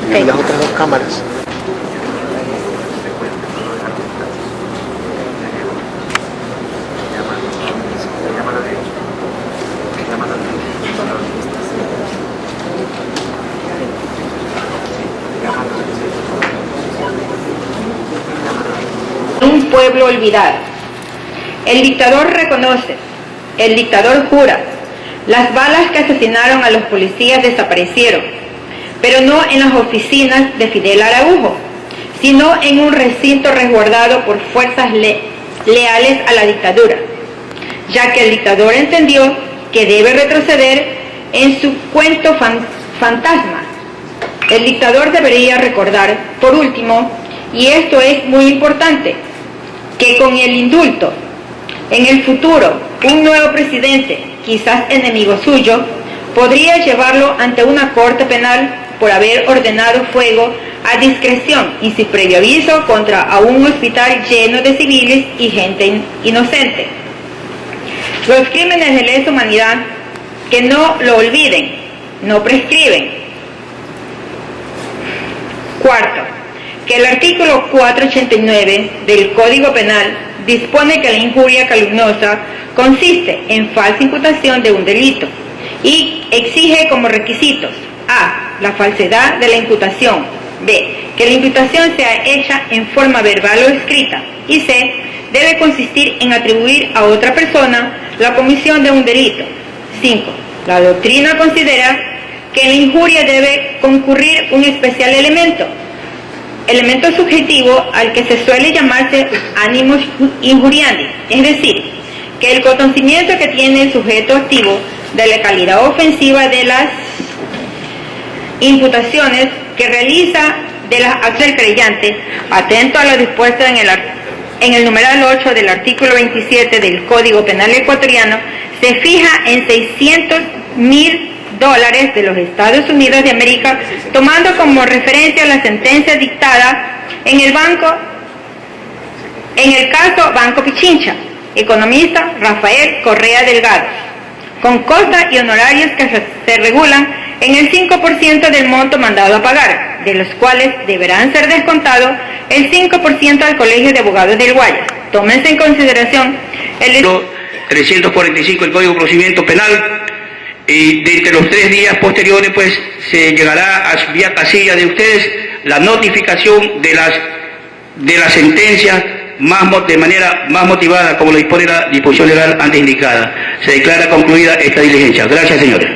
Y las otras dos cámaras. Un pueblo olvidado. El dictador reconoce, el dictador jura, las balas que asesinaron a los policías desaparecieron, pero no en las oficinas de Fidel Araújo, sino en un recinto resguardado por fuerzas leales a la dictadura, ya que el dictador entendió que debe retroceder en su cuento fantasma. El dictador debería recordar, por último, y esto es muy importante, que con el indulto, en el futuro, un nuevo presidente, quizás enemigo suyo, podría llevarlo ante una corte penal por haber ordenado fuego a discreción y sin previo aviso contra a un hospital lleno de civiles y gente inocente. Los crímenes de lesa humanidad, que no lo olviden, no prescriben. Cuarto, que el artículo 489 del Código Penal dispone que la injuria calumniosa consiste en falsa imputación de un delito y exige como requisitos: a. la falsedad de la imputación; b. que la imputación sea hecha en forma verbal o escrita; y c. debe consistir en atribuir a otra persona la comisión de un delito. 5. La doctrina considera que en la injuria debe concurrir un especial elemento subjetivo al que se suele llamarse animus injuriandi, es decir, que el conocimiento que tiene el sujeto activo de la calidad ofensiva de las imputaciones que realiza de las actos del creyente, atento a lo dispuesto en el numeral 8 del artículo 27 del Código Penal ecuatoriano, se fija en $600,000 de los Estados Unidos de América, tomando como referencia la sentencia dictada en el caso Banco Pichincha, economista Rafael Correa Delgado, con costas y honorarios que se regulan en el 5% del monto mandado a pagar, de los cuales deberán ser descontados el 5% al Colegio de Abogados del Guayas. Tómense en consideración el 345 del Código de Procedimiento Penal. Y de entre los 3 días posteriores, pues, se llegará a vía casilla de ustedes la notificación de la sentencia de manera más motivada, como lo dispone la disposición legal antes indicada. Se declara concluida esta diligencia. Gracias, señores.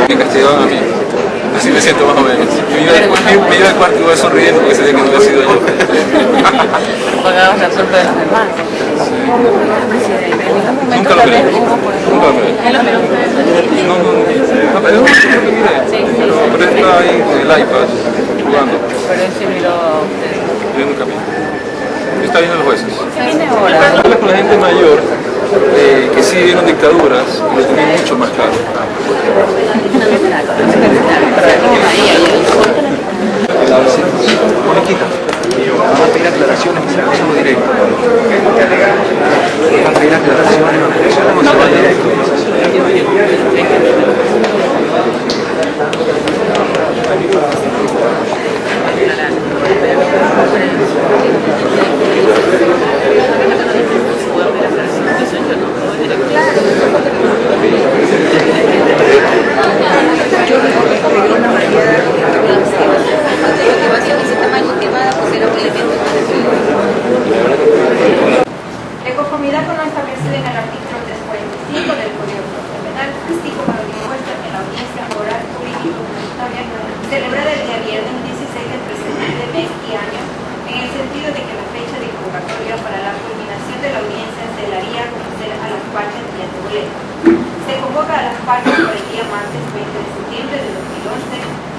Me castigaban a mí, así me siento más o menos. Me iba al cuarto y iba sonriendo porque sabía que no había sido yo. Pagabas la suelta de los demás. Nunca lo creí. Nunca lo creí. No, pero es un que miré. Pero estaba ahí con el iPad jugando. Pero él se miró a ustedes. Viendo el camino. Está viendo los jueces. ¿Qué viene ahora? Hablas con la gente mayor que sí vieron dictaduras y lo tienen mucho más claro. Moniquita, vamos a pedir aclaraciones en el caso directo. Vamos a pedir aclaraciones, cómo se va directo. De conformidad con lo establecido en el artículo 345 del Código Penal, así como lo dispuesto en la audiencia oral jurídico-comunitaria celebrada el día viernes 16 del presente mes y año, en el sentido de que la fecha de convocatoria para la culminación de la audiencia despacho por el día martes 20 de septiembre de 2011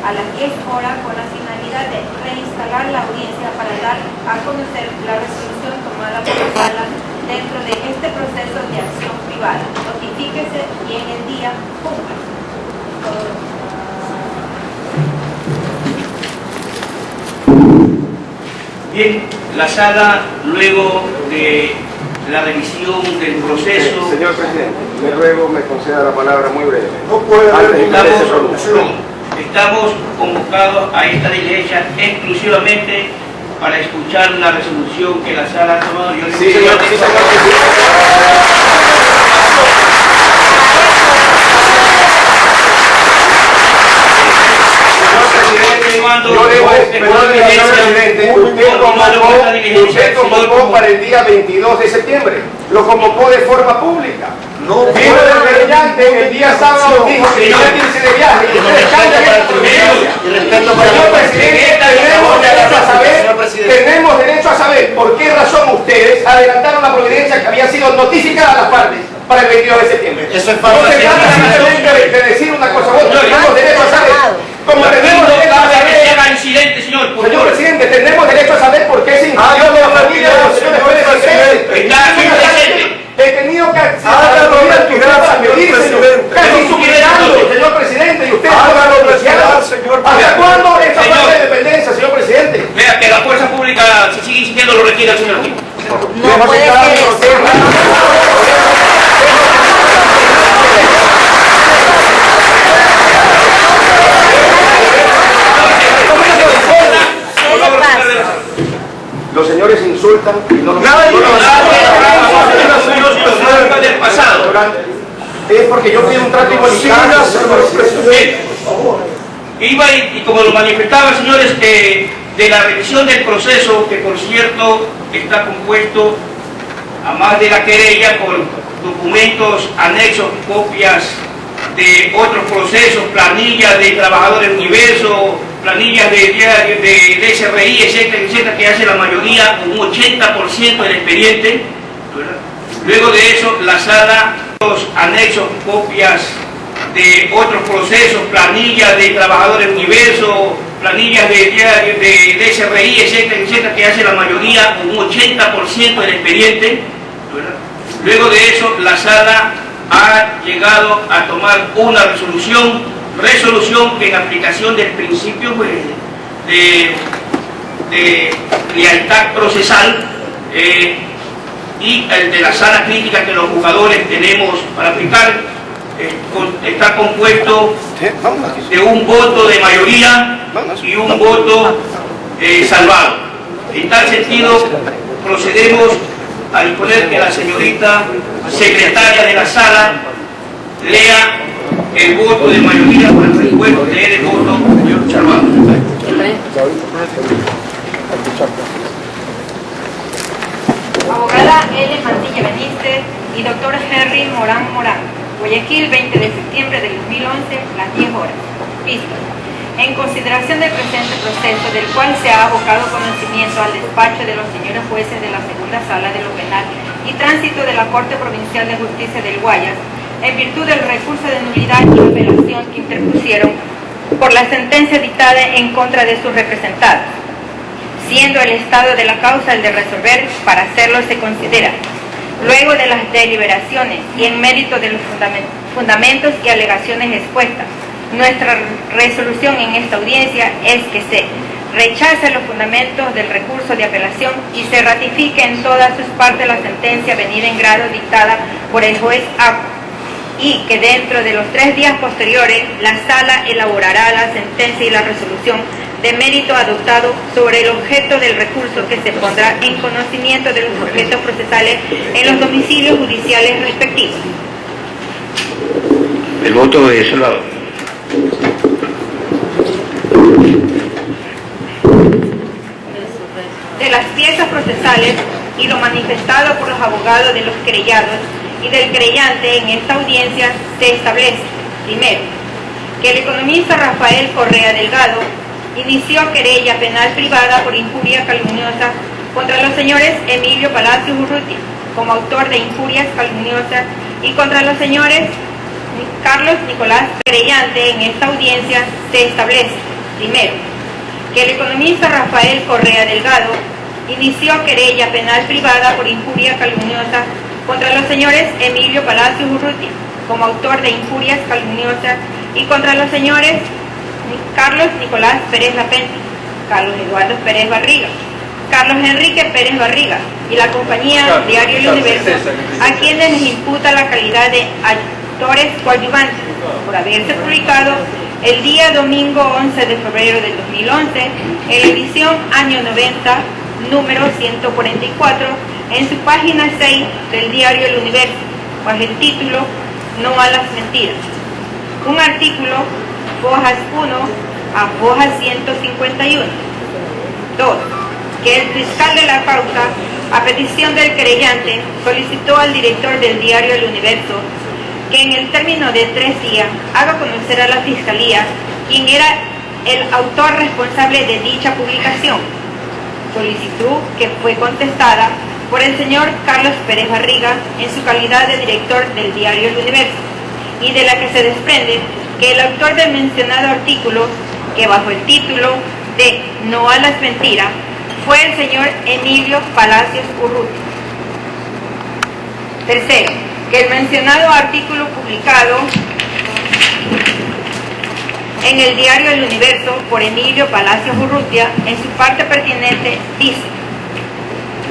a las 10 horas con la finalidad de reinstalar la audiencia para dar a conocer la resolución tomada por la sala dentro de este proceso de acción privada. Notifíquese y en el día cumpla. Bien, la sala, luego de la revisión del proceso... Señor presidente, le ruego me conceda la palabra muy breve. No puede haber Estamos convocados a esta diligencia exclusivamente para escuchar una resolución que la sala ha tomado. Sí, señor usted convocó para el día 22 de septiembre, lo convocó de forma pública. No vino del brillante el día sábado, dijo que no irse de viaje. Y ustedes cambian esta providencia. Señor presidente, tenemos derecho a saber por qué razón ustedes adelantaron la providencia que había sido notificada a las partes para el 22 de septiembre. Eso es No se trata simplemente de decir una cosa u otra, tenemos derecho a saber. Como tenemos derecho a saber, incidente, señor. señor presidente, tenemos derecho a saber por qué se incluyó de la familia de los señores Pérez y Pérez. He tenido que acceder a la providencia para pedirse, casi suplicando, señor presidente, y usted ¿hasta cuándo esta falta de dependencia, señor presidente? Vea que la fuerza pública, si sigue insistiendo, lo requiere el señor aquí. No puede ser eso. Los señores insultan y no nos... del pasado. Es porque yo pido un trato igualitario. Iba y como lo manifestaba, señores, de la revisión del proceso, que por cierto está compuesto, a más de la querella, por documentos, anexos, copias de otros procesos, planillas de Trabajadores Universo, planillas de SRI, etcétera, etcétera, que hace la mayoría, un 80% del expediente, ¿verdad? Luego de eso, la sala, los anexos, copias de otros procesos, planillas de Trabajadores Universo, planillas de SRI, etcétera, etcétera, que hace la mayoría, un 80% del expediente, ¿verdad? Luego de eso, la sala ha llegado a tomar una resolución que en aplicación del principio de lealtad procesal y el de la sala crítica que los jugadores tenemos para aplicar, está compuesto de un voto de mayoría y un voto salvado. En tal sentido, procedemos a disponer que la señorita secretaria de la sala lea el voto de mayoría para el juego, leer el voto salvado. Abogada L. Mantilla Benítez y doctor Henry Morán Morán, Guayaquil, 20 de septiembre del 2011, las 10 horas. Visto. En consideración del presente proceso, del cual se ha abocado conocimiento al despacho de los señores jueces de la segunda sala de lo penal y tránsito de la Corte Provincial de Justicia del Guayas, en virtud del recurso de nulidad y apelación que interpusieron por la sentencia dictada en contra de sus representados, siendo el estado de la causa el de resolver, para hacerlo se considera, luego de las deliberaciones y en mérito de los fundamentos y alegaciones expuestas, nuestra resolución en esta audiencia es que se rechace los fundamentos del recurso de apelación y se ratifique en todas sus partes la sentencia venida en grado dictada por el juez A, y que dentro de los 3 días posteriores la sala elaborará la sentencia y la resolución de mérito adoptado sobre el objeto del recurso, que se pondrá en conocimiento de los objetos procesales en los domicilios judiciales respectivos. El voto es salvado. De las piezas procesales y lo manifestado por los abogados de los querellados y del querellante en esta audiencia, se establece, primero, que el economista Rafael Correa Delgado inició querella penal privada por injuria calumniosa contra los señores Emilio Palacios Urrutia como autor de injurias calumniosas y contra los señores Carlos Nicolás querellante, en esta audiencia se establece, primero, que el economista Rafael Correa Delgado inició querella penal privada por injuria calumniosa contra los señores Emilio Palacios Urrutia, como autor de injurias calumniosas, y contra los señores Carlos Nicolás Pérez Lapente, Carlos Eduardo Pérez Barriga, Carlos Enrique Pérez Barriga y la compañía Diario El Universo, a quienes les imputa la calidad de actores coadyuvantes por haberse publicado el día domingo 11 de febrero del 2011 en la edición año 90, número 144, en su página 6 del diario El Universo, bajo el título No a las mentiras. Un artículo, fojas 1 a fojas 151. 2. Que el fiscal de la causa, a petición del querellante, solicitó al director del diario El Universo que en el término de 3 días haga conocer a la Fiscalía quién era el autor responsable de dicha publicación. Solicitud que fue contestada por el señor Carlos Pérez Barriga en su calidad de director del diario El Universo, y de la que se desprende que el autor del mencionado artículo, que bajo el título de No a las mentiras, fue el señor Emilio Palacios Urrutia. Tercero, que el mencionado artículo publicado en el diario El Universo por Emilio Palacios Urrutia, en su parte pertinente, dice: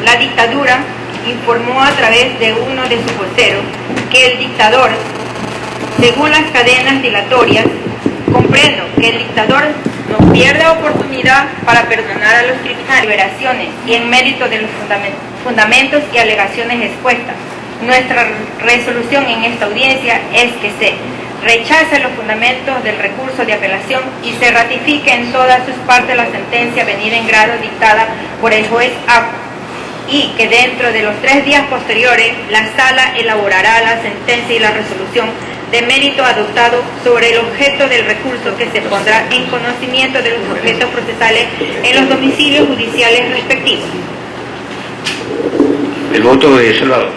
la dictadura informó a través de uno de sus voceros que el dictador, según las cadenas dilatorias, comprendo que el dictador no pierde oportunidad para perdonar a los criminales, liberaciones y en mérito de los fundamentos y alegaciones expuestas. Nuestra resolución en esta audiencia es que se rechace los fundamentos del recurso de apelación y se ratifique en todas sus partes la sentencia venida en grado dictada por el juez Acu, y que dentro de los 3 días posteriores la sala elaborará la sentencia y la resolución de mérito adoptado sobre el objeto del recurso, que se pondrá en conocimiento de los objetos procesales en los domicilios judiciales respectivos. El voto de Salvador.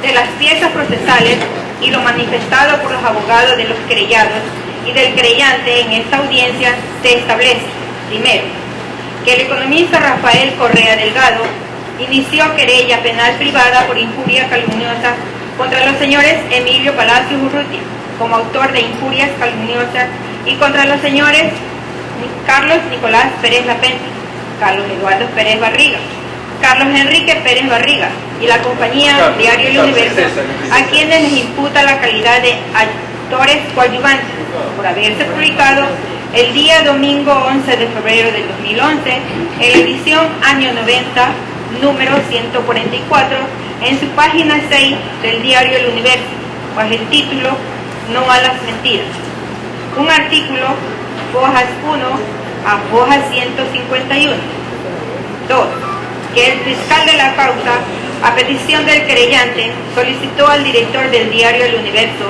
De las piezas procesales y lo manifestado por los abogados de los querellados y del querellante en esta audiencia, se establece, primero, que el economista Rafael Correa Delgado inició querella penal privada por injuria calumniosa contra los señores Emilio Palacios Urrutia, como autor de injurias calumniosas, y contra los señores Carlos Nicolás Pérez Lapente, Carlos Eduardo Pérez Barriga, Carlos Enrique Pérez Barriga y la compañía Diario El Universo, a quienes les imputa la calidad de actores coadyuvantes por haberse publicado el día domingo 11 de febrero del 2011 en la edición año 90, número 144, en su página 6 del diario El Universo, bajo el título No a las mentiras. Un artículo, fojas 1 a fojas 151. 2. Que el fiscal de la causa, a petición del querellante, solicitó al director del diario El Universo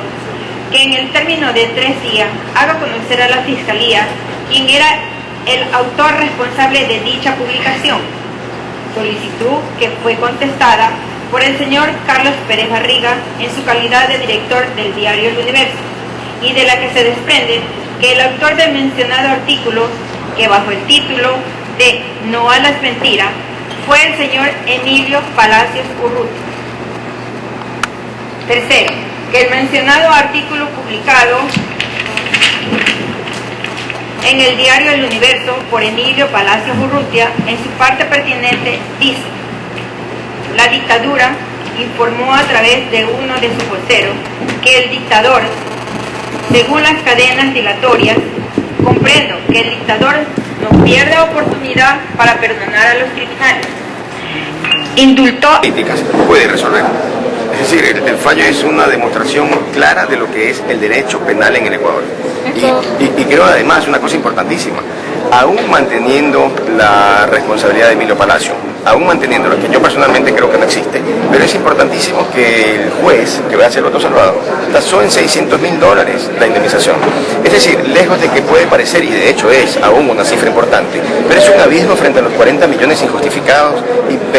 que en el término de 3 días haga conocer a la Fiscalía quién era el autor responsable de dicha publicación. Solicitud que fue contestada por el señor Carlos Pérez Barriga en su calidad de director del diario El Universo, y de la que se desprende que el autor del mencionado artículo, que bajo el título de No a las mentiras, fue el señor Emilio Palacios Urrutia. Tercero, que el mencionado artículo publicado en el diario El Universo por Emilio Palacios Urrutia, en su parte pertinente, dice: la dictadura informó a través de uno de sus voceros que el dictador, según las cadenas dilatorias, comprendo que el dictador no pierde oportunidad para perdonar a los criminales. Indultó. Políticas puede resolver. Es decir, el fallo es una demostración clara de lo que es el derecho penal en el Ecuador. Y creo además una cosa importantísima, aún manteniendo la responsabilidad de Emilio Palacio, aún manteniendo lo que yo personalmente creo que no existe, pero es importantísimo que el juez, que va a ser otro Salvador, tasó en $600.000 la indemnización. Es decir, lejos de que puede parecer, y de hecho es aún una cifra importante, pero es un abismo frente a los 40 millones injustificados y peor.